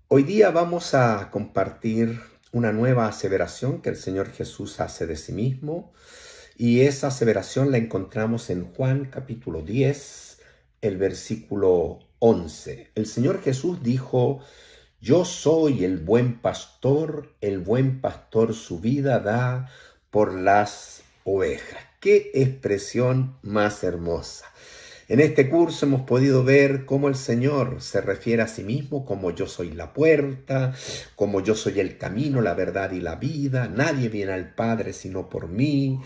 Hoy día vamos a compartir una nueva aseveración que el Señor Jesús hace de sí mismo, y esa aseveración la encontramos en Juan capítulo 10, el versículo 11. El Señor Jesús dijo: Yo soy el buen pastor su vida da por las ovejas. ¡Qué expresión más hermosa! En este curso hemos podido ver cómo el Señor se refiere a sí mismo como yo soy la puerta, como yo soy el camino, la verdad y la vida. Nadie viene al Padre sino por mí.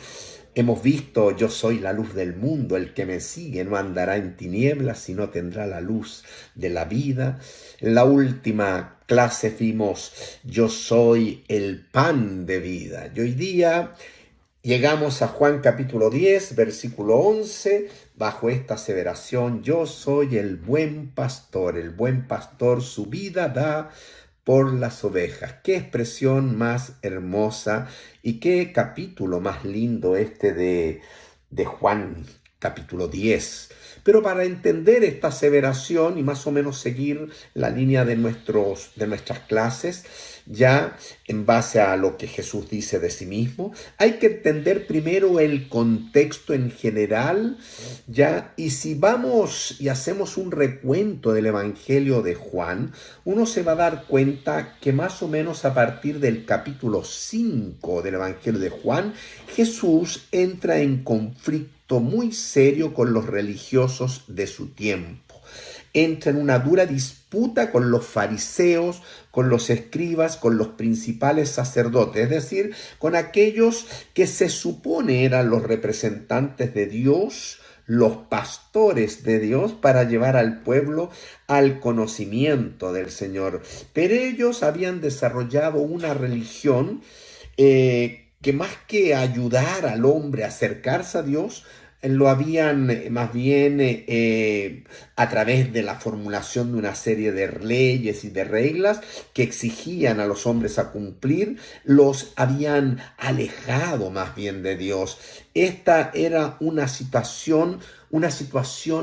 Hemos visto: yo soy la luz del mundo, el que me sigue no andará en tinieblas, sino tendrá la luz de la vida. En la última clase vimos: yo soy el pan de vida. Y hoy día llegamos a Juan capítulo 10, versículo 11, bajo esta aseveración: yo soy el buen pastor su vida da por las ovejas. Qué expresión más hermosa y qué capítulo más lindo este de Juan capítulo 10. Pero para entender esta aseveración y más o menos seguir la línea de nuestras clases, ya en base a lo que Jesús dice de sí mismo, hay que entender primero el contexto en general, ya, y si vamos y hacemos un recuento del Evangelio de Juan, uno se va a dar cuenta que más o menos a partir del capítulo 5 del Evangelio de Juan, Jesús entra en conflicto muy serio con los religiosos de su tiempo. Entra en una dura disputa con los fariseos, con los escribas, con los principales sacerdotes, es decir, con aquellos que se supone eran los representantes de Dios, los pastores de Dios, para llevar al pueblo al conocimiento del Señor. Pero ellos habían desarrollado una religión que más que ayudar al hombre a acercarse a Dios, lo habían más bien a través de la formulación de una serie de leyes y de reglas que exigían a los hombres a cumplir, los habían alejado más bien de Dios. Esta era una situación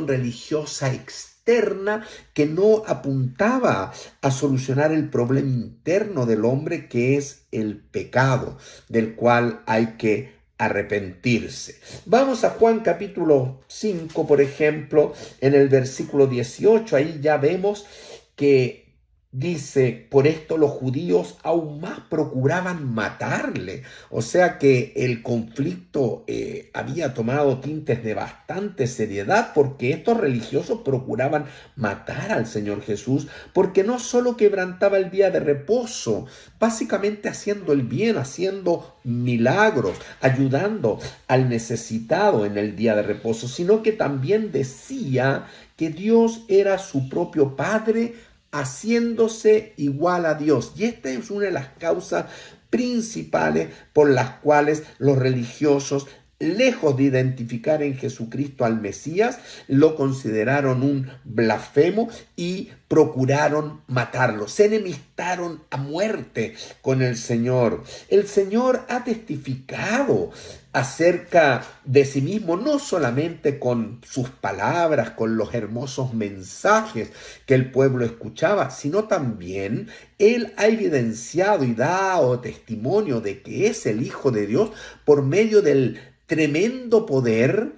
religiosa externa que no apuntaba a solucionar el problema interno del hombre, que es el pecado, del cual hay que arrepentirse. Vamos a Juan capítulo 5, por ejemplo, en el versículo 18, ahí ya vemos que dice: por esto los judíos aún más procuraban matarle. O sea que el conflicto había tomado tintes de bastante seriedad, porque estos religiosos procuraban matar al Señor Jesús, porque no solo quebrantaba el día de reposo, básicamente haciendo el bien, haciendo milagros, ayudando al necesitado en el día de reposo, sino que también decía que Dios era su propio Padre, haciéndose igual a Dios. Y esta es una de las causas principales por las cuales los religiosos, lejos de identificar en Jesucristo al Mesías, lo consideraron un blasfemo y procuraron matarlo. Se enemistaron a muerte con el Señor. El Señor ha testificado acerca de sí mismo, no solamente con sus palabras, con los hermosos mensajes que el pueblo escuchaba, sino también Él ha evidenciado y dado testimonio de que es el Hijo de Dios por medio del tremendo poder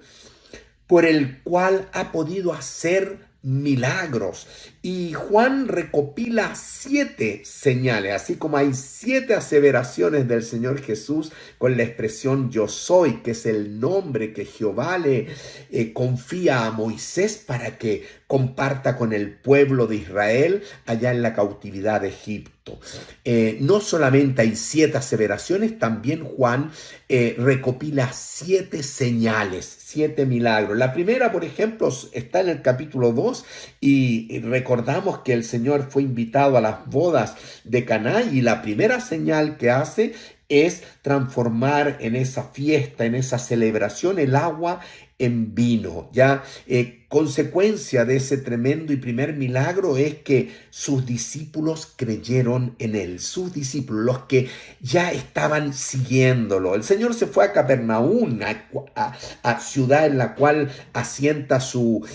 por el cual ha podido hacer milagros. Y Juan recopila 7 señales, así como hay 7 aseveraciones del Señor Jesús con la expresión yo soy, que es el nombre que Jehová le confía a Moisés para que comparta con el pueblo de Israel allá en la cautividad de Egipto. No solamente hay 7 aseveraciones, también Juan recopila 7 señales, 7 milagros. La primera, por ejemplo, está en el capítulo 2 y recordamos que el Señor fue invitado a las bodas de Caná, y la primera señal que hace es transformar en esa fiesta, en esa celebración, el agua en vino. Ya consecuencia de ese tremendo y primer milagro es que sus discípulos creyeron en él. Sus discípulos, los que ya estaban siguiéndolo. El Señor se fue a Capernaum, a ciudad en la cual asienta su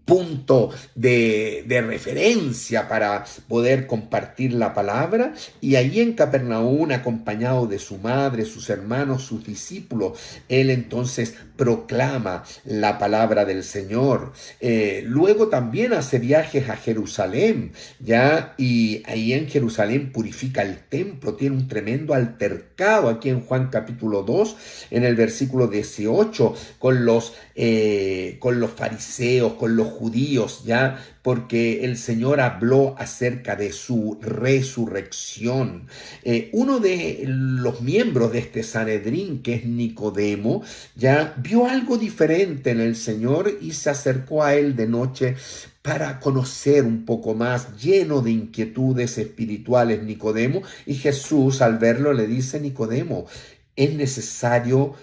punto de referencia para poder compartir la palabra, y ahí en Capernaum, acompañado de su madre, sus hermanos, sus discípulos, él entonces proclama la palabra del Señor. Luego también hace viajes a Jerusalén, ya, y ahí en Jerusalén purifica el templo, tiene un tremendo altercado aquí en Juan capítulo 2, en el versículo 18, con los fariseos, con los judíos, ya, porque el Señor habló acerca de su resurrección. Uno de los miembros de este Sanedrín, que es Nicodemo, ya vio algo diferente en el Señor y se acercó a él de noche para conocer un poco más, lleno de inquietudes espirituales, Nicodemo. Y Jesús, al verlo, le dice: Nicodemo, es necesario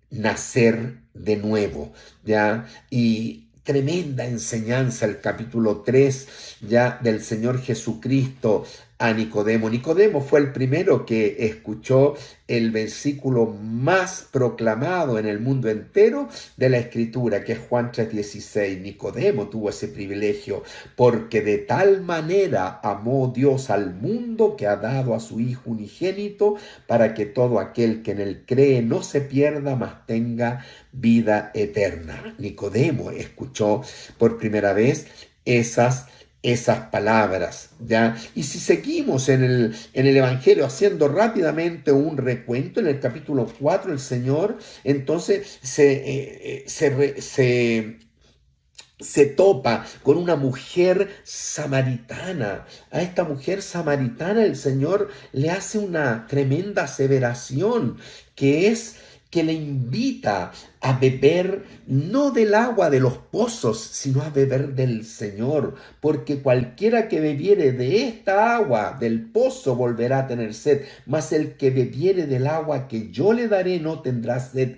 nacer de nuevo, ¿ya? Y tremenda enseñanza el capítulo 3, ya, del Señor Jesucristo a Nicodemo. Nicodemo fue el primero que escuchó el versículo más proclamado en el mundo entero de la Escritura, que es Juan 3:16. Nicodemo tuvo ese privilegio, porque de tal manera amó Dios al mundo que ha dado a su Hijo unigénito, para que todo aquel que en él cree no se pierda, mas tenga vida eterna. Nicodemo escuchó por primera vez esas palabras, ¿ya? Y si seguimos en el Evangelio, haciendo rápidamente un recuento, en el capítulo 4, el Señor entonces se topa con una mujer samaritana. A esta mujer samaritana el Señor le hace una tremenda aseveración, que le invita a beber no del agua de los pozos, sino a beber del Señor, porque cualquiera que bebiere de esta agua del pozo volverá a tener sed, mas el que bebiere del agua que yo le daré no tendrá sed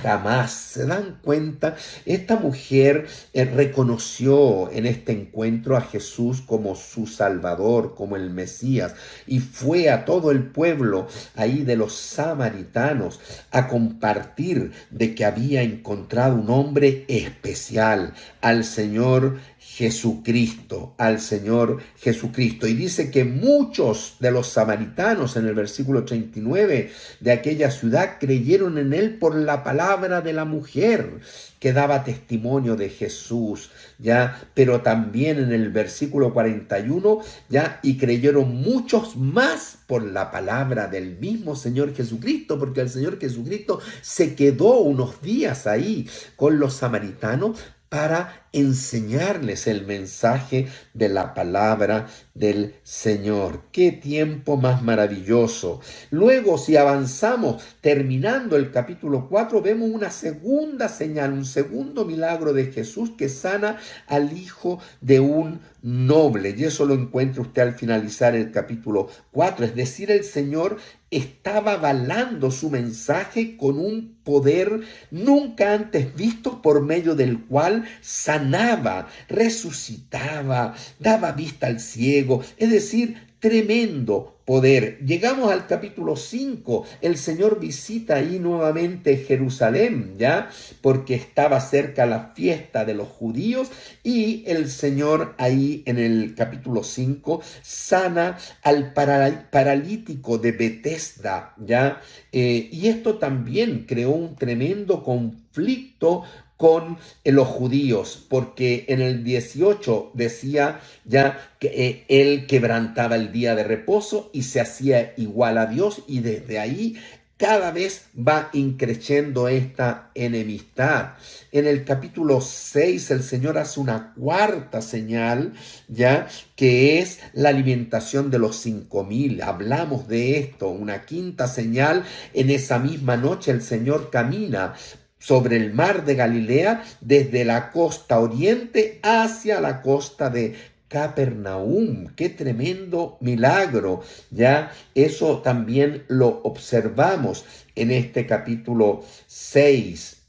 jamás. ¿Se dan cuenta? Esta mujer reconoció en este encuentro a Jesús como su Salvador, como el Mesías, y fue a todo el pueblo ahí de los samaritanos a compartir de que había encontrado un hombre especial, al Señor Jesucristo, al Señor Jesucristo. Y dice que muchos de los samaritanos, en el versículo 39 de aquella ciudad, creyeron en él por la palabra de la mujer que daba testimonio de Jesús, ya, pero también en el versículo 41, ya, y creyeron muchos más por la palabra del mismo Señor Jesucristo, porque el Señor Jesucristo se quedó unos días ahí con los samaritanos para enseñarles el mensaje de la palabra del Señor. ¡Qué tiempo más maravilloso! Luego, si avanzamos, terminando el capítulo 4, vemos una segunda señal, un segundo milagro de Jesús que sana al hijo de un noble. Y eso lo encuentra usted al finalizar el capítulo 4. Es decir, el Señor estaba avalando su mensaje con un poder nunca antes visto, por medio del cual sanaba, resucitaba, daba vista al ciego, es decir, tremendo poder. Llegamos al capítulo 5, el Señor visita ahí nuevamente Jerusalén, ¿ya? Porque estaba cerca la fiesta de los judíos, y el Señor ahí en el capítulo 5 sana al paralítico de Betesda, ¿ya? Y esto también creó un tremendo conflicto con los judíos, porque en el 18 decía ya que él quebrantaba el día de reposo y se hacía igual a Dios, y desde ahí cada vez va increciendo esta enemistad. En el capítulo 6 el Señor hace una cuarta señal, ya, que es la alimentación de los 5,000. Hablamos de esto. Una quinta señal: en esa misma noche el Señor camina sobre el mar de Galilea, desde la costa oriente hacia la costa de Capernaum. ¡Qué tremendo milagro! Ya, eso también lo observamos en este capítulo 6.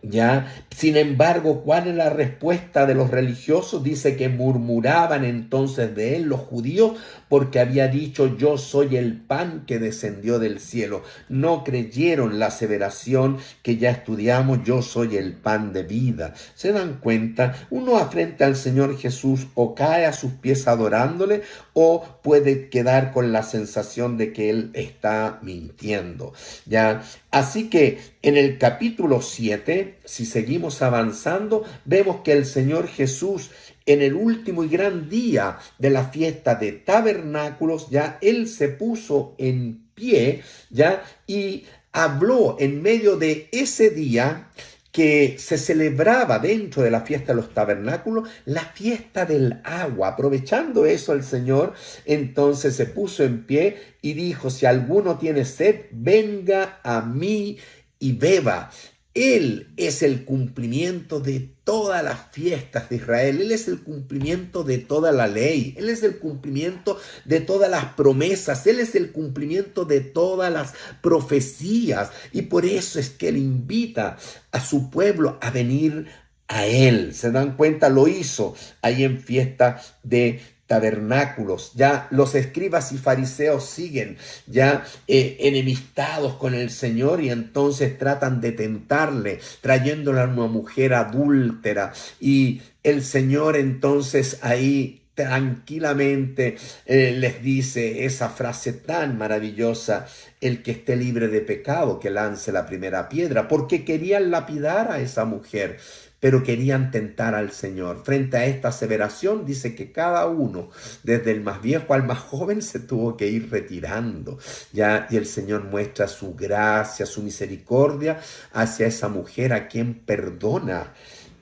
¿Ya? Sin embargo, ¿cuál es la respuesta de los religiosos? Dice que murmuraban entonces de él los judíos porque había dicho: yo soy el pan que descendió del cielo. No creyeron la aseveración que ya estudiamos: yo soy el pan de vida. ¿Se dan cuenta? Uno frente al Señor Jesús o cae a sus pies adorándole, o puede quedar con la sensación de que él está mintiendo, ¿ya? Así que en el capítulo 7, si seguimos avanzando, vemos que el Señor Jesús, en el último y gran día de la fiesta de tabernáculos, ya él se puso en pie, ya, y habló en medio de ese día que se celebraba dentro de la fiesta de los tabernáculos, la fiesta del agua. Aprovechando eso, el Señor entonces se puso en pie y dijo: si alguno tiene sed, venga a mí y beba. Él es el cumplimiento de todas las fiestas de Israel. Él es el cumplimiento de toda la ley. Él es el cumplimiento de todas las promesas. Él es el cumplimiento de todas las profecías. Y por eso es que Él invita a su pueblo a venir a Él. ¿Se dan cuenta? Lo hizo ahí en fiesta de tabernáculos. Ya los escribas y fariseos siguen ya enemistados con el Señor, y entonces tratan de tentarle trayéndole a una mujer adúltera, y el Señor entonces ahí tranquilamente les dice esa frase tan maravillosa: el que esté libre de pecado, que lance la primera piedra, porque querían lapidar a esa mujer, pero querían tentar al Señor. Frente a esta aseveración, dice que cada uno, desde el más viejo al más joven, se tuvo que ir retirando, ¿ya? Y el Señor muestra su gracia, su misericordia hacia esa mujer, a quien perdona,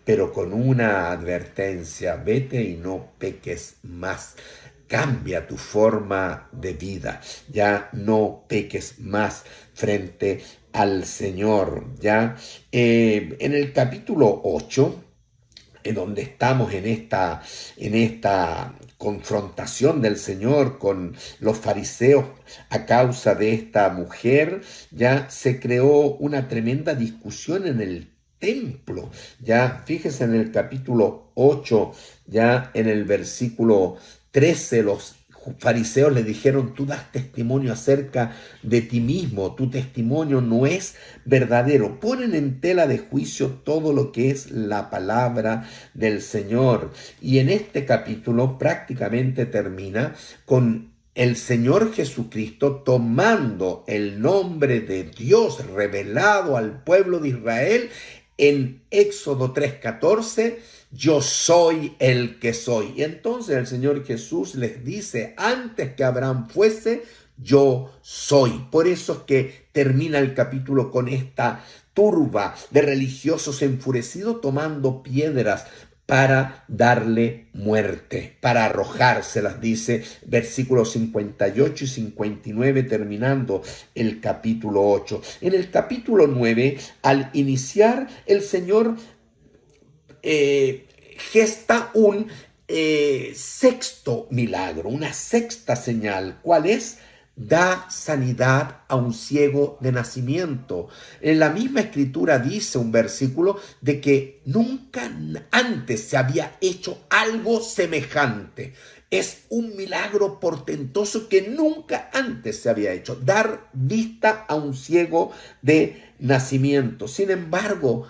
pero con una advertencia: vete y no peques más. Cambia tu forma de vida, ya no peques más frente al Señor, ya. En el capítulo 8, en donde estamos en esta confrontación del Señor con los fariseos a causa de esta mujer, ya se creó una tremenda discusión en el templo. Ya fíjese en el capítulo 8, ya en el versículo 13, los fariseos le dijeron: tú das testimonio acerca de ti mismo, tu testimonio no es verdadero. Ponen en tela de juicio todo lo que es la palabra del Señor. Y en este capítulo prácticamente termina con el Señor Jesucristo tomando el nombre de Dios revelado al pueblo de Israel en Éxodo 3:14: yo soy el que soy. Y entonces el Señor Jesús les dice: antes que Abraham fuese, yo soy. Por eso es que termina el capítulo con esta turba de religiosos enfurecidos tomando piedras para darle muerte, para arrojárselas, dice versículos 58 y 59, terminando el capítulo 8. En el capítulo 9, al iniciar, el Señor gesta un sexto milagro, una sexta señal. ¿Cuál es? Da sanidad a un ciego de nacimiento. En la misma escritura dice un versículo de que nunca antes se había hecho algo semejante. Es un milagro portentoso que nunca antes se había hecho: dar vista a un ciego de nacimiento. Sin embargo,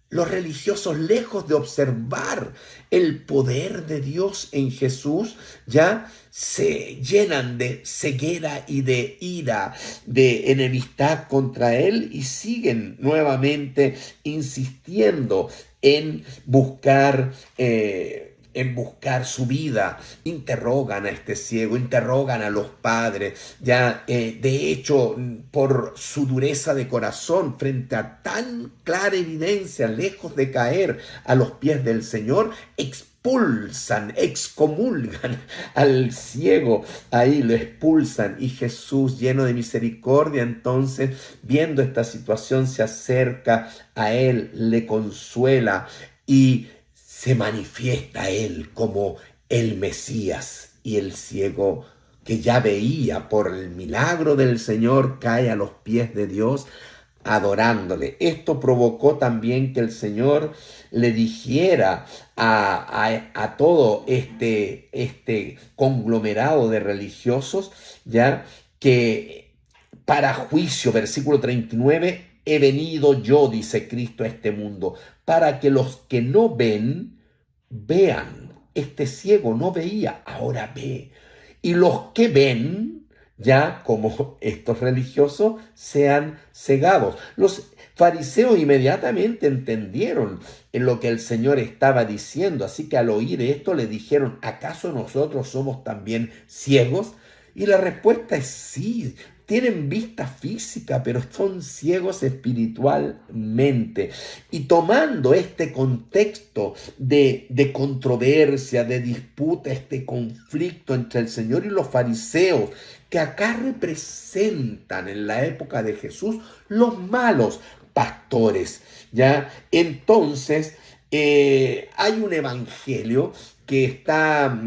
los religiosos, lejos de observar el poder de Dios en Jesús, ya se llenan de ceguera y de ira, de enemistad contra Él, y siguen nuevamente insistiendo en buscar su vida. Interrogan a este ciego, interrogan a los padres, ya de hecho, por su dureza de corazón frente a tan clara evidencia, lejos de caer a los pies del Señor, excomulgan al ciego, ahí lo expulsan, y Jesús, lleno de misericordia, entonces, viendo esta situación, se acerca a él, le consuela y se manifiesta a él como el Mesías. Y el ciego, que ya veía por el milagro del Señor, cae a los pies de Dios, adorándole. Esto provocó también que el Señor le dijera a todo este conglomerado de religiosos, ya, que para juicio, versículo 39, he venido yo, dice Cristo, a este mundo, para que los que no ven, vean. Este ciego no veía, ahora ve. Y los que ven, ya como estos religiosos, sean cegados. Los fariseos inmediatamente entendieron en lo que el Señor estaba diciendo, así que al oír esto le dijeron, ¿acaso nosotros somos también ciegos? Y la respuesta es sí. Tienen vista física, pero son ciegos espiritualmente. Y tomando este contexto de controversia, de disputa, este conflicto entre el Señor y los fariseos, que acá representan en la época de Jesús los malos pastores, ¿ya? Entonces, hay un evangelio que está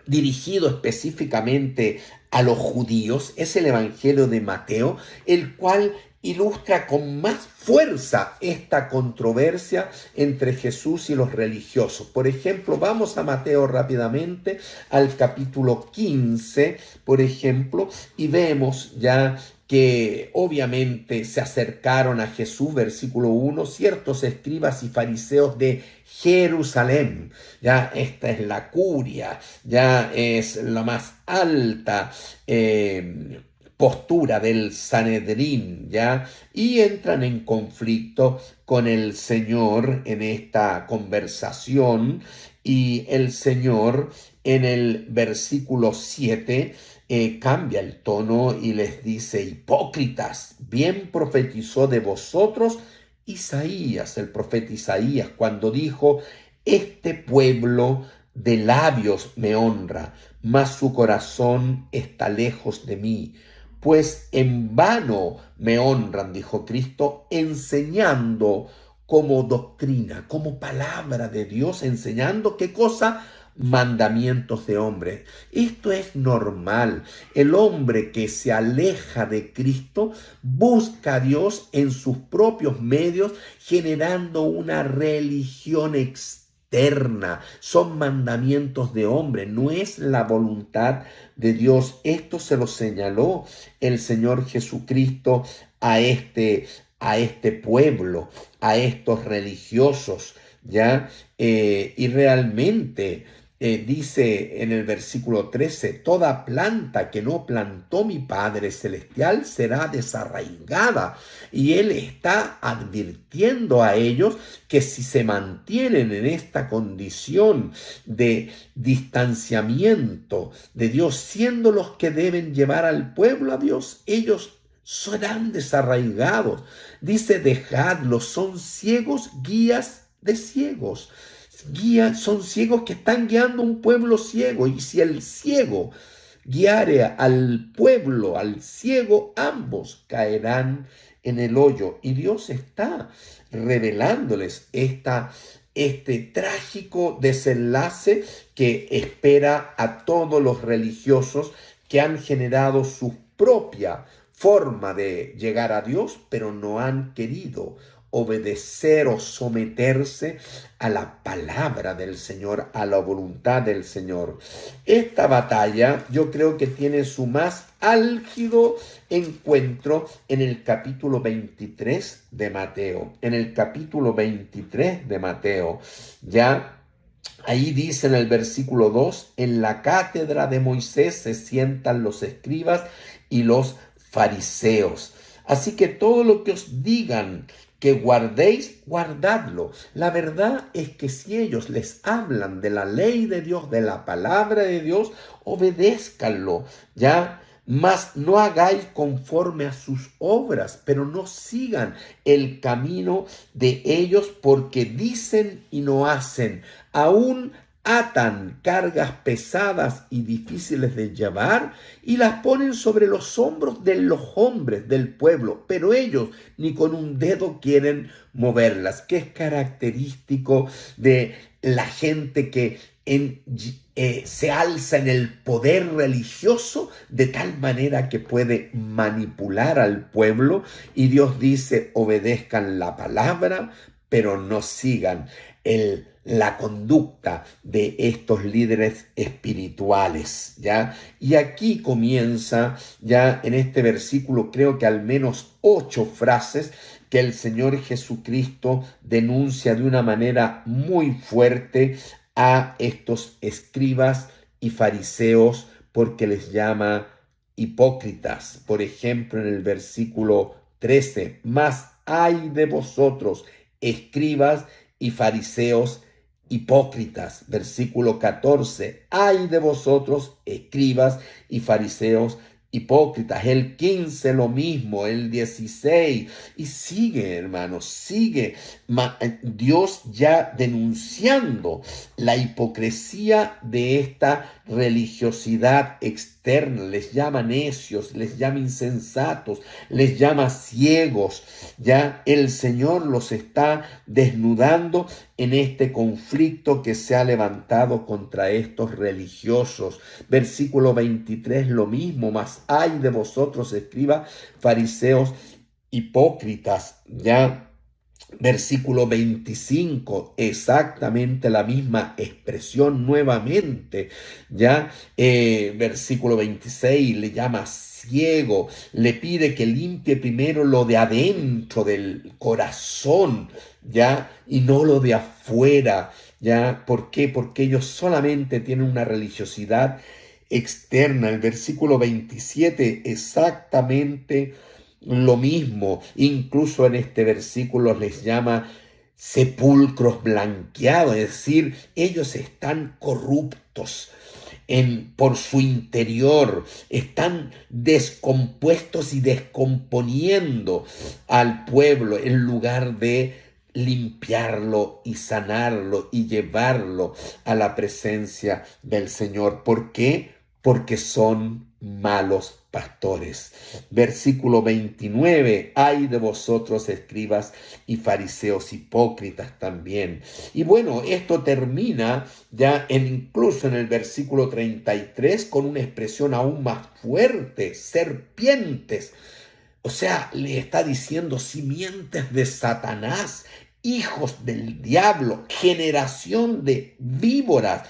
dirigido específicamente a los judíos, es el Evangelio de Mateo, el cual ilustra con más fuerza esta controversia entre Jesús y los religiosos. Por ejemplo, vamos a Mateo rápidamente, al capítulo 15, por ejemplo, y vemos ya que obviamente se acercaron a Jesús, versículo 1, ciertos escribas y fariseos de Jerusalén. Ya esta es la curia, ya es la más alta postura del Sanedrín, ya, y entran en conflicto con el Señor en esta conversación, y el Señor en el versículo 7 cambia el tono y les dice: hipócritas, bien profetizó de vosotros Isaías, el profeta Isaías, cuando dijo: este pueblo de labios me honra, mas su corazón está lejos de mí. Pues en vano me honran, dijo Cristo, enseñando como doctrina, como palabra de Dios, enseñando ¿qué cosa? Mandamientos de hombres. Esto es normal. El hombre que se aleja de Cristo busca a Dios en sus propios medios, generando una religión externa. Son mandamientos de hombre, no es la voluntad de Dios. Esto se lo señaló el Señor Jesucristo a este pueblo, a estos religiosos, ¿ya? Y realmente dice en el versículo 13, toda planta que no plantó mi Padre Celestial será desarraigada. Y Él está advirtiendo a ellos que si se mantienen en esta condición de distanciamiento de Dios, siendo los que deben llevar al pueblo a Dios, ellos serán desarraigados. Dice, dejadlos, son ciegos, guías de ciegos. Son ciegos que están guiando un pueblo ciego, y si el ciego guiare al pueblo, al ciego, ambos caerán en el hoyo. Y Dios está revelándoles este trágico desenlace que espera a todos los religiosos que han generado su propia forma de llegar a Dios, pero no han querido obedecer o someterse a la palabra del Señor, a la voluntad del Señor. Esta batalla yo creo que tiene su más álgido encuentro en el capítulo 23 de Mateo. En el capítulo 23 de Mateo, ya ahí dice en el versículo 2, en la cátedra de Moisés se sientan los escribas y los fariseos. Así que todo lo que os digan que guardéis, guardadlo. La verdad es que si ellos les hablan de la ley de Dios, de la palabra de Dios, obedézcanlo, ¿ya? Mas no hagáis conforme a sus obras, pero no sigan el camino de ellos, porque dicen y no hacen. Aún atan cargas pesadas y difíciles de llevar y las ponen sobre los hombros de los hombres del pueblo, pero ellos ni con un dedo quieren moverlas, que es característico de la gente que se alza en el poder religioso de tal manera que puede manipular al pueblo, y Dios dice: obedezcan la palabra, pero no sigan la conducta de estos líderes espirituales, ¿ya? Y aquí comienza ya en este versículo, creo que al menos 8 frases que el Señor Jesucristo denuncia de una manera muy fuerte a estos escribas y fariseos, porque les llama hipócritas. Por ejemplo, en el versículo 13: mas ay de vosotros, escribas y fariseos hipócritas. Versículo 14: ay de vosotros, escribas y fariseos hipócritas. El 15 lo mismo, el 16, y sigue, hermanos, sigue Dios ya denunciando la hipocresía de esta religiosidad externa. Les llama necios, les llama insensatos, les llama ciegos. Ya el Señor los está desnudando en este conflicto que se ha levantado contra estos religiosos. Versículo 23, lo mismo: mas ay de vosotros, escribas, fariseos hipócritas. Ya versículo 25, exactamente la misma expresión nuevamente. Ya versículo 26, le llama ciego, le pide que limpie primero lo de adentro del corazón, ya, y no lo de afuera. Ya, ¿por qué? Porque ellos solamente tienen una religiosidad externa. El versículo 27, exactamente lo mismo. Incluso en este versículo les llama sepulcros blanqueados, es decir, ellos están corruptos por su interior, están descompuestos y descomponiendo al pueblo en lugar de limpiarlo y sanarlo y llevarlo a la presencia del Señor. ¿Por qué? Porque son malos pastores. Versículo 29, ay de vosotros, escribas y fariseos hipócritas también. Y bueno, esto termina ya incluso en el versículo 33 con una expresión aún más fuerte: serpientes. O sea, le está diciendo: simientes de Satanás, hijos del diablo, generación de víboras,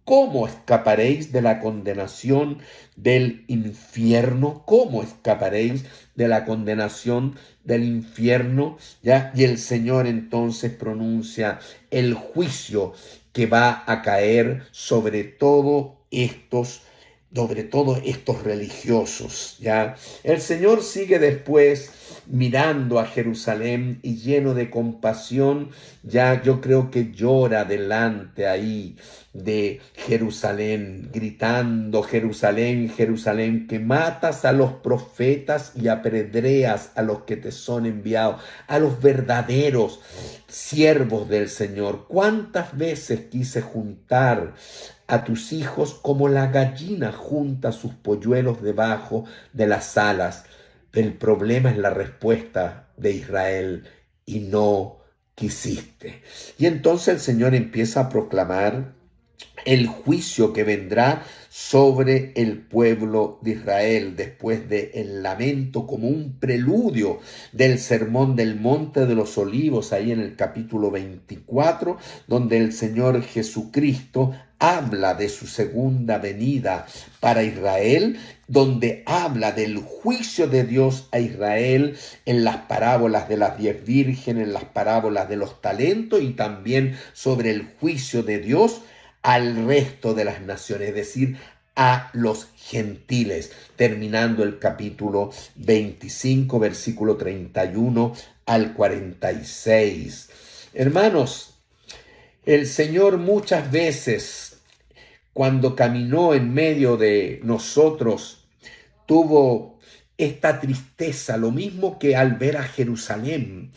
¿cómo escaparéis de la condenación del infierno? ¿Cómo escaparéis de la condenación del infierno? ¿Ya? Y el Señor entonces pronuncia el juicio que va a caer sobre todos estos religiosos. ¿Ya? El Señor sigue después mirando a Jerusalén y lleno de compasión, ya yo creo que llora delante ahí de Jerusalén, gritando: Jerusalén, Jerusalén, que matas a los profetas y apedreas a los que te son enviados, a los verdaderos siervos del Señor. ¿Cuántas veces quise juntar a tus hijos como la gallina junta sus polluelos debajo de las alas? El problema es la respuesta de Israel: y no quisiste. Y entonces el Señor empieza a proclamar el juicio que vendrá sobre el pueblo de Israel después del lamento, como un preludio del sermón del Monte de los Olivos, ahí en el capítulo 24, donde el Señor Jesucristo habla de su segunda venida para Israel, donde habla del juicio de Dios a Israel en las parábolas de las 10 vírgenes, en las parábolas de los talentos, y también sobre el juicio de Dios al resto de las naciones, es decir, a los gentiles, terminando el capítulo 25, versículo 31 al 46. Hermanos, el Señor muchas veces, cuando caminó en medio de nosotros, tuvo esta tristeza, lo mismo que al ver a Jerusalén,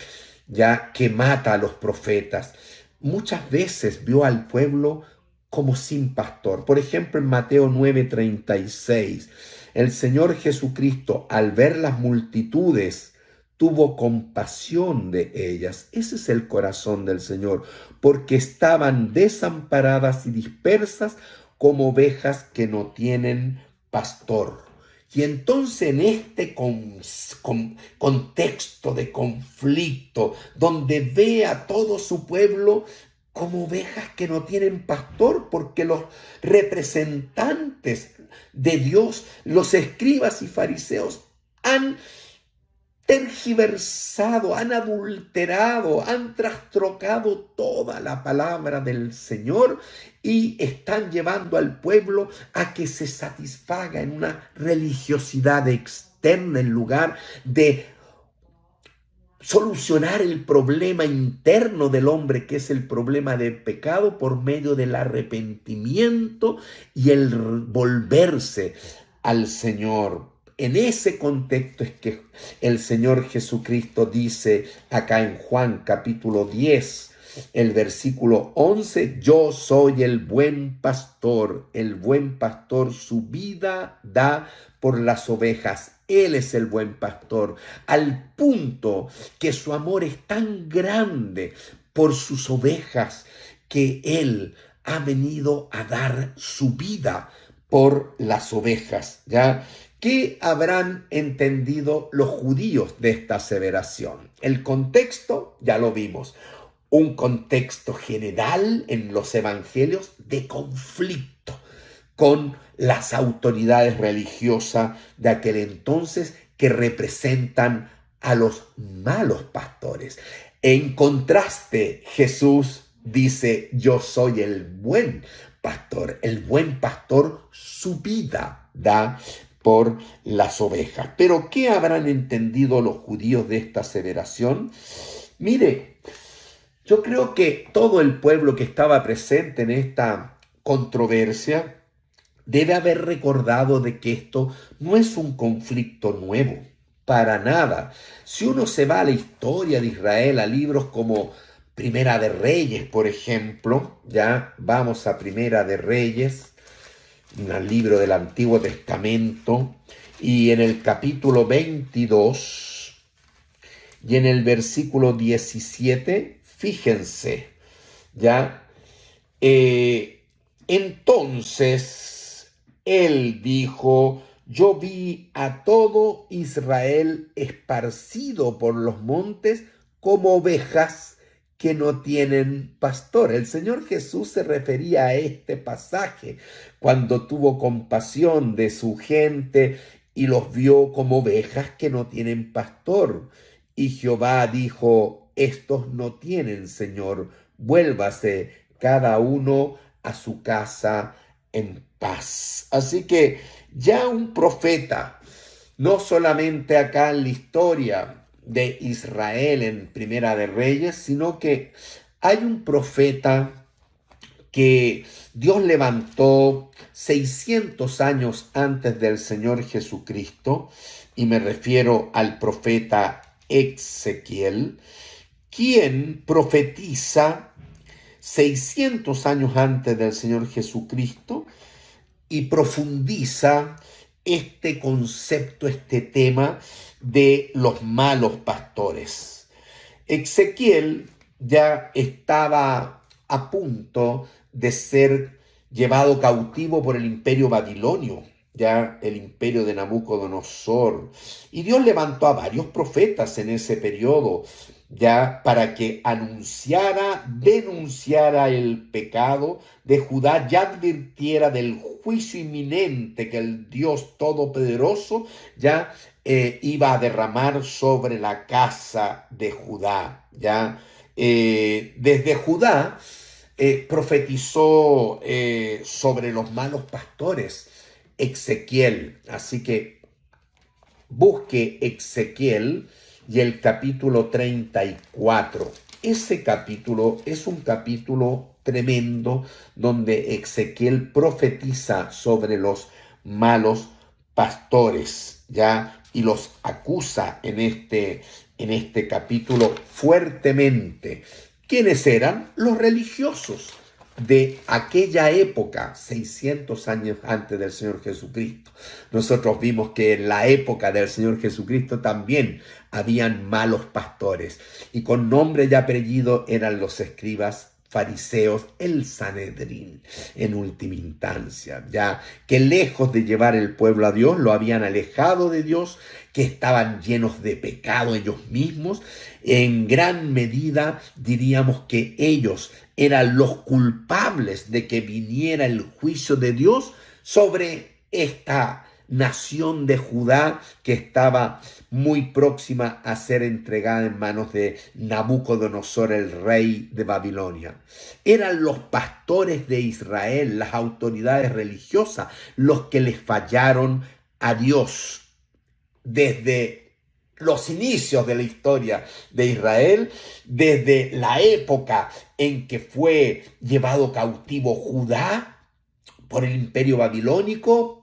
ya que mata a los profetas. Muchas veces vio al pueblo como sin pastor. Por ejemplo, en Mateo 9:36, el Señor Jesucristo, al ver las multitudes, tuvo compasión de ellas. Ese es el corazón del Señor, porque estaban desamparadas y dispersas como ovejas que no tienen pastor. Y entonces en este contexto de conflicto, donde ve a todo su pueblo como ovejas que no tienen pastor, porque los representantes de Dios, los escribas y fariseos, han tergiversado, han adulterado, han trastrocado toda la palabra del Señor y están llevando al pueblo a que se satisfaga en una religiosidad externa en lugar de solucionar el problema interno del hombre, que es el problema del pecado, por medio del arrepentimiento y el volverse al Señor. En ese contexto es que el Señor Jesucristo dice acá en Juan capítulo 10, el versículo 11, yo soy el buen pastor su vida da por las ovejas. Él es el buen pastor, al punto que su amor es tan grande por sus ovejas que Él ha venido a dar su vida por las ovejas, ¿ya? ¿Qué habrán entendido los judíos de esta aseveración? El contexto, ya lo vimos, un contexto general en los evangelios de conflicto con las autoridades religiosas de aquel entonces que representan a los malos pastores. En contraste, Jesús dice, yo soy el buen pastor su vida da por las ovejas. Pero ¿qué habrán entendido los judíos de esta aseveración? Mire, yo creo que todo el pueblo que estaba presente en esta controversia debe haber recordado de que esto no es un conflicto nuevo, para nada. Si uno se va a la historia de Israel, a libros como Primera de Reyes, por ejemplo, ya vamos a Primera de Reyes, un libro del Antiguo Testamento, y en el capítulo 22 y en el versículo 17, fíjense, ya, entonces él dijo, yo vi a todo Israel esparcido por los montes como ovejas que no tienen pastor. El Señor Jesús se refería a este pasaje cuando tuvo compasión de su gente y los vio como ovejas que no tienen pastor. Y Jehová dijo, estos no tienen Señor, vuélvase cada uno a su casa en paz. Así que ya un profeta, no solamente acá en la historia de Israel en Primera de Reyes, sino que hay un profeta que Dios levantó 600 años antes del Señor Jesucristo, y me refiero al profeta Ezequiel, quien profetiza 600 años antes del Señor Jesucristo y profundiza este concepto, este tema de los malos pastores. Ezequiel ya estaba a punto de ser llevado cautivo por el imperio babilonio, ya el imperio de Nabucodonosor. Y Dios levantó a varios profetas en ese periodo, ya para que denunciara el pecado de Judá, ya advirtiera del juicio inminente que el Dios Todopoderoso ya iba a derramar sobre la casa de Judá. Ya desde Judá profetizó sobre los malos pastores Ezequiel. Así que busque Ezequiel y el capítulo 34. Ese capítulo es un capítulo tremendo donde Ezequiel profetiza sobre los malos pastores, ¿ya? Y los acusa en este capítulo fuertemente. ¿Quiénes eran? Los religiosos. de aquella época, 600 años antes del Señor Jesucristo. Nosotros vimos que en la época del Señor Jesucristo también habían malos pastores, y con nombre y apellido eran los escribas, fariseos, el Sanedrín en última instancia, ya que lejos de llevar el pueblo a Dios, lo habían alejado de Dios, que estaban llenos de pecado ellos mismos. En gran medida diríamos que ellos eran los culpables de que viniera el juicio de Dios sobre esta nación de Judá, que estaba muy próxima a ser entregada en manos de Nabucodonosor, el rey de Babilonia. Eran los pastores de Israel, las autoridades religiosas, los que les fallaron a Dios desde los inicios de la historia de Israel, desde la época en que fue llevado cautivo Judá por el imperio babilónico,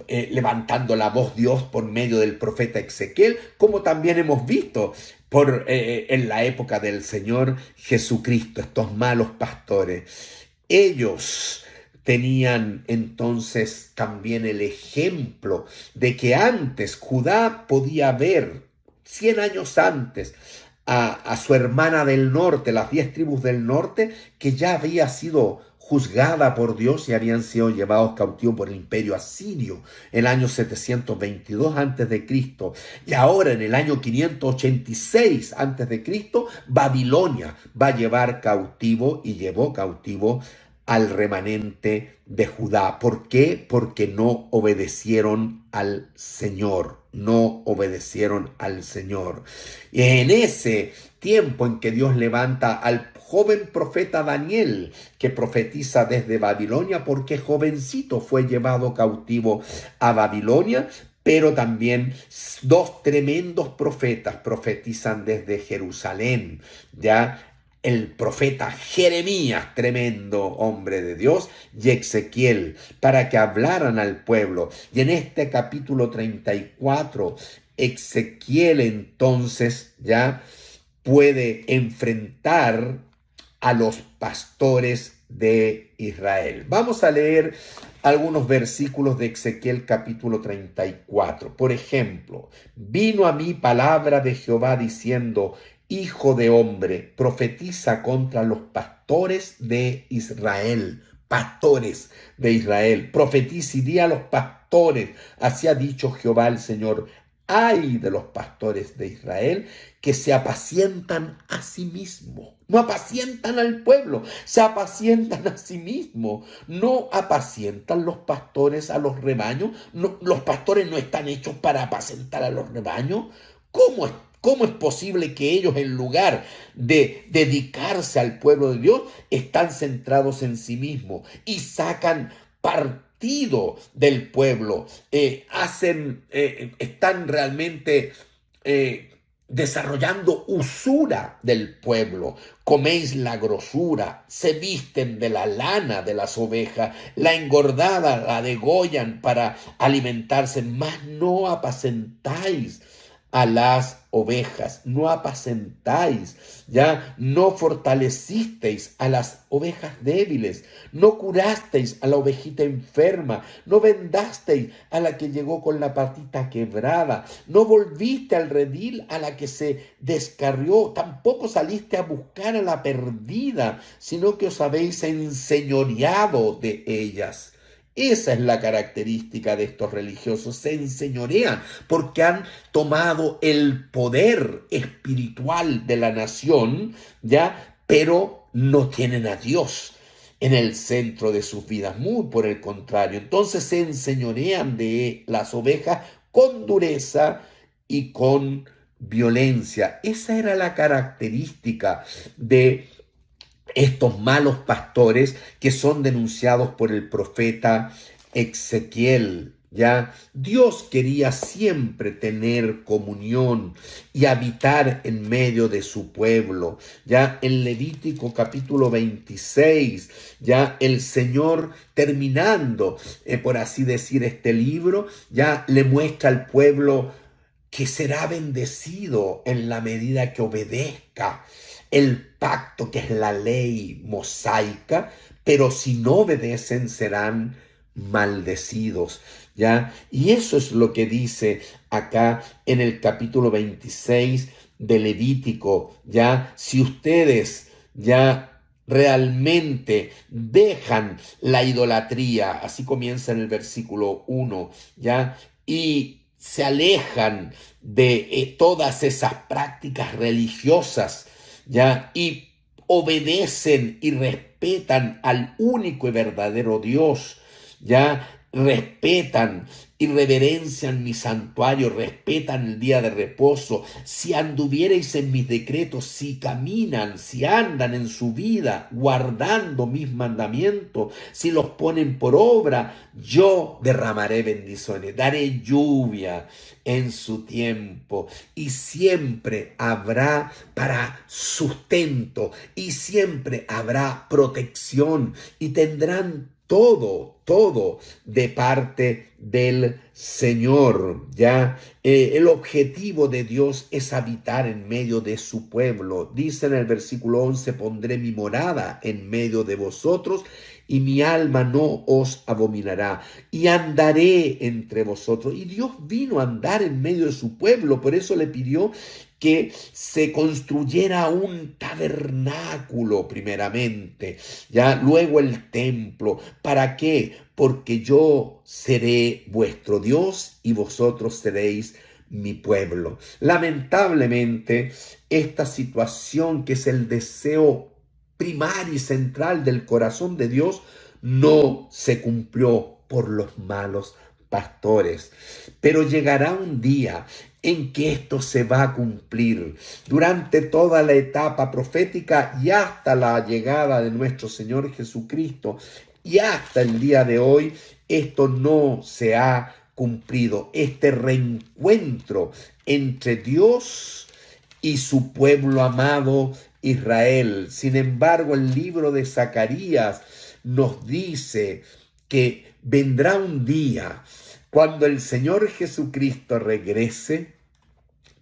levantando la voz Dios por medio del profeta Ezequiel, como también hemos visto en la época del Señor Jesucristo, estos malos pastores. Ellos tenían entonces también el ejemplo de que antes Judá podía ver, 100 años antes, a su hermana del norte, las 10 tribus del norte, que ya había sido juzgada por Dios y habían sido llevados cautivos por el imperio asirio en el año 722 a.C. Y ahora en el año 586 a.C., Babilonia va a llevar cautivo y llevó cautivo al remanente de Judá. ¿Por qué? Porque no obedecieron al Señor, no obedecieron al Señor. Y en ese tiempo en que Dios levanta al joven profeta Daniel, que profetiza desde Babilonia, porque jovencito fue llevado cautivo a Babilonia, pero también 2 tremendos profetas profetizan desde Jerusalén, ya el profeta Jeremías, tremendo hombre de Dios, y Ezequiel, para que hablaran al pueblo. Y en este capítulo 34, Ezequiel entonces ya puede enfrentar a los pastores de Israel. Vamos a leer algunos versículos de Ezequiel capítulo 34. Por ejemplo, vino a mí palabra de Jehová diciendo: Hijo de hombre, profetiza contra los pastores de Israel. Pastores de Israel, profetiza y di a los pastores, así ha dicho Jehová el Señor: ay de los pastores de Israel, que se apacientan a sí mismos. No apacientan al pueblo, se apacientan a sí mismos. No apacientan los pastores a los rebaños. No, los pastores no están hechos para apacentar a los rebaños. ¿Cómo es posible que ellos, en lugar de dedicarse al pueblo de Dios, están centrados en sí mismos y sacan partido del pueblo? Están realmente desarrollando usura del pueblo. Coméis la grosura, se visten de la lana de las ovejas, la engordada la degollan para alimentarse, mas no apacentáis a las ovejas, no apacentáis, ya no fortalecisteis a las ovejas débiles, no curasteis a la ovejita enferma, no vendasteis a la que llegó con la patita quebrada, no volviste al redil a la que se descarrió, tampoco saliste a buscar a la perdida, sino que os habéis enseñoreado de ellas. Esa es la característica de estos religiosos, se enseñorean porque han tomado el poder espiritual de la nación, ¿ya? Pero no tienen a Dios en el centro de sus vidas, muy por el contrario. Entonces se enseñorean de las ovejas con dureza y con violencia. Esa era la característica de estos malos pastores que son denunciados por el profeta Ezequiel. Ya Dios quería siempre tener comunión y habitar en medio de su pueblo. Ya en Levítico capítulo 26, ya el Señor, terminando, por así decir, este libro, ya le muestra al pueblo que será bendecido en la medida que obedezca el pacto que es la ley mosaica, pero si no obedecen serán maldecidos, ¿ya? Y eso es lo que dice acá en el capítulo 26 de Levítico, ¿ya? Si ustedes ya realmente dejan la idolatría, así comienza en el versículo 1, ¿ya? Y se alejan de todas esas prácticas religiosas, ¿ya? Y obedecen y respetan al único y verdadero Dios, ¿ya? Respetan y reverencian mi santuario, respetan el día de reposo. Si anduviereis en mis decretos, si caminan, si andan en su vida, guardando mis mandamientos, si los ponen por obra, yo derramaré bendiciones, daré lluvia en su tiempo y siempre habrá para sustento y siempre habrá protección y tendrán todo de parte del Señor, ¿ya? El objetivo de Dios es habitar en medio de su pueblo. Dice en el versículo 11, pondré mi morada en medio de vosotros y mi alma no os abominará y andaré entre vosotros. Y Dios vino a andar en medio de su pueblo, por eso le pidió que se construyera un tabernáculo primeramente, ya luego el templo. ¿Para qué? Porque yo seré vuestro Dios y vosotros seréis mi pueblo. Lamentablemente, esta situación que es el deseo primario y central del corazón de Dios no se cumplió por los malos pastores. Pero llegará un día en que esto se va a cumplir durante toda la etapa profética y hasta la llegada de nuestro Señor Jesucristo. Y hasta el día de hoy esto no se ha cumplido. Este reencuentro entre Dios y su pueblo amado Israel. Sin embargo, el libro de Zacarías nos dice que vendrá un día cuando el Señor Jesucristo regrese.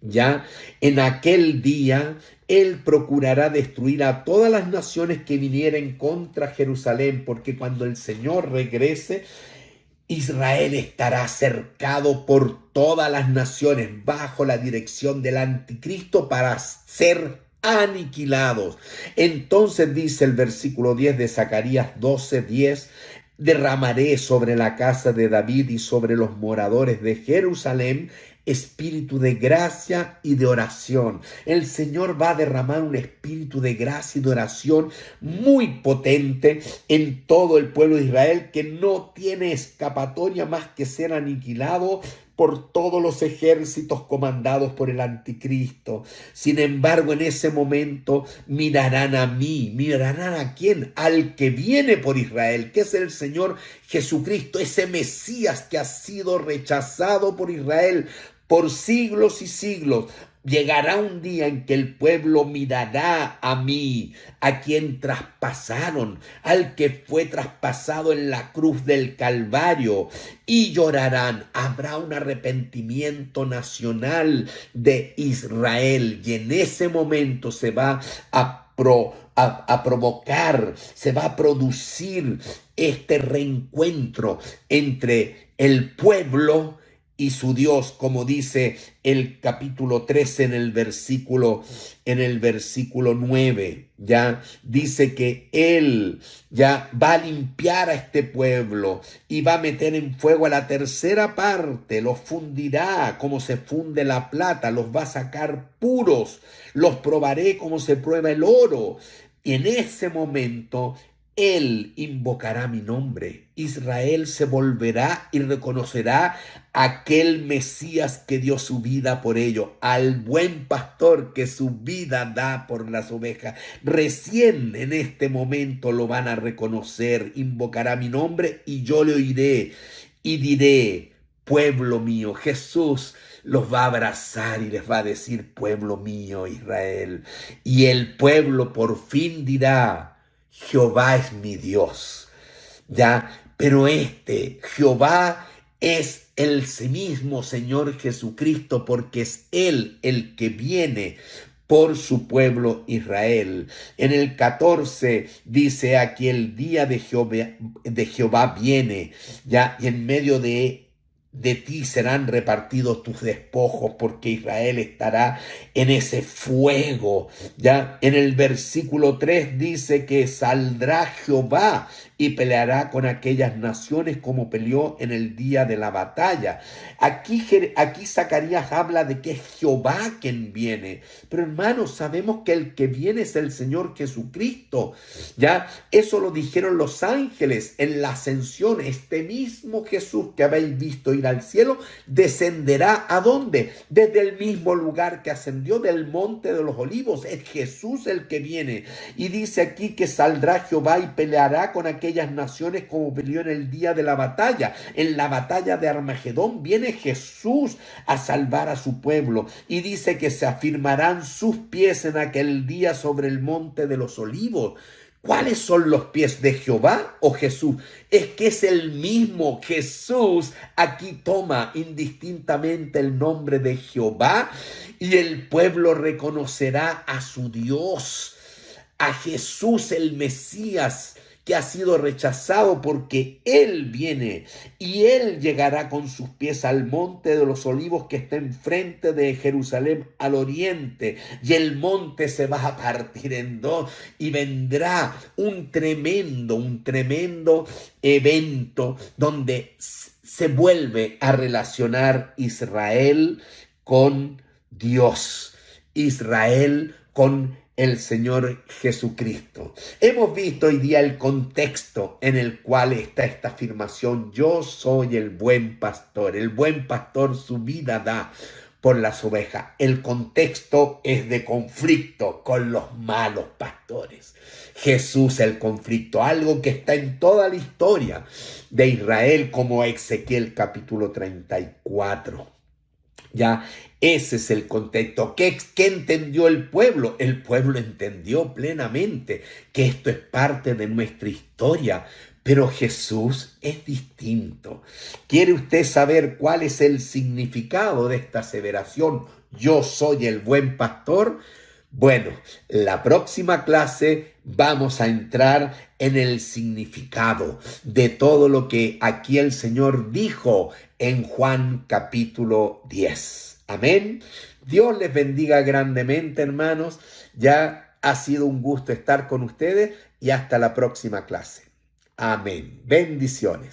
Ya en aquel día Él procurará destruir a todas las naciones que vinieren contra Jerusalén, porque cuando el Señor regrese, Israel estará cercado por todas las naciones bajo la dirección del anticristo para ser aniquilados. Entonces dice el versículo 10 de Zacarías 12:10, derramaré sobre la casa de David y sobre los moradores de Jerusalén espíritu de gracia y de oración. El Señor va a derramar un espíritu de gracia y de oración muy potente en todo el pueblo de Israel, que no tiene escapatoria más que ser aniquilado por todos los ejércitos comandados por el anticristo. Sin embargo, en ese momento mirarán a mí. ¿Mirarán a quién? Al que viene por Israel, que es el Señor Jesucristo, ese Mesías que ha sido rechazado por Israel por siglos y siglos. Llegará un día en que el pueblo mirará a mí, a quien traspasaron, al que fue traspasado en la cruz del Calvario, y llorarán. Habrá un arrepentimiento nacional de Israel, y en ese momento se va a provocar, se va a producir este reencuentro entre el pueblo y su Dios, como dice el capítulo 13 en el versículo 9, ya dice que Él ya va a limpiar a este pueblo y va a meter en fuego a la tercera parte, los fundirá como se funde la plata, los va a sacar puros, los probaré como se prueba el oro. Y en ese momento Él invocará mi nombre. Israel se volverá y reconocerá a aquel Mesías que dio su vida por ello, al buen pastor que su vida da por las ovejas. Recién en este momento lo van a reconocer, invocará mi nombre y yo le oiré y diré: pueblo mío. Jesús los va a abrazar y les va a decir: pueblo mío, Israel. Y el pueblo por fin dirá: Jehová es mi Dios, ¿ya? Pero Jehová es el mismo Señor Jesucristo, porque es Él el que viene por su pueblo Israel. En el 14 dice aquí: el día de Jehová viene, ya, y en medio de ti serán repartidos tus despojos, porque Israel estará en ese fuego. Ya en el versículo 3 dice que saldrá Jehová y peleará con aquellas naciones como peleó en el día de la batalla. Aquí Zacarías habla de que es Jehová quien viene. Pero hermanos, sabemos que el que viene es el Señor Jesucristo. Ya eso lo dijeron los ángeles en la ascensión. Este mismo Jesús que habéis visto ir al cielo descenderá ¿a dónde? Desde el mismo lugar que ascendió, del monte de los olivos. Es Jesús el que viene. Y dice aquí que saldrá Jehová y peleará con aquellas naciones como peleó en el día de la batalla. En la batalla de Armagedón viene Jesús a salvar a su pueblo. Y dice que se afirmarán sus pies en aquel día sobre el monte de los olivos. ¿Cuáles son los pies de Jehová o Jesús? Es que es el mismo Jesús. Aquí toma indistintamente el nombre de Jehová y el pueblo reconocerá a su Dios, a Jesús el Mesías, que ha sido rechazado, porque Él viene y Él llegará con sus pies al monte de los olivos que está enfrente de Jerusalén al oriente, y el monte se va a partir en dos y vendrá un tremendo evento donde se vuelve a relacionar Israel con Dios, Israel con el Señor Jesucristo. Hemos visto hoy día el contexto en el cual está esta afirmación: yo soy el buen pastor. El buen pastor su vida da por las ovejas. El contexto es de conflicto con los malos pastores. Jesús el conflicto, algo que está en toda la historia de Israel, como Ezequiel capítulo 34. Ya, ese es el contexto. ¿Qué entendió el pueblo? El pueblo entendió plenamente que esto es parte de nuestra historia, pero Jesús es distinto. ¿Quiere usted saber cuál es el significado de esta aseveración? Yo soy el buen pastor. Bueno, la próxima clase vamos a entrar en el significado de todo lo que aquí el Señor dijo en Juan capítulo 10. Amén. Dios les bendiga grandemente, hermanos. Ya ha sido un gusto estar con ustedes y hasta la próxima clase. Amén. Bendiciones.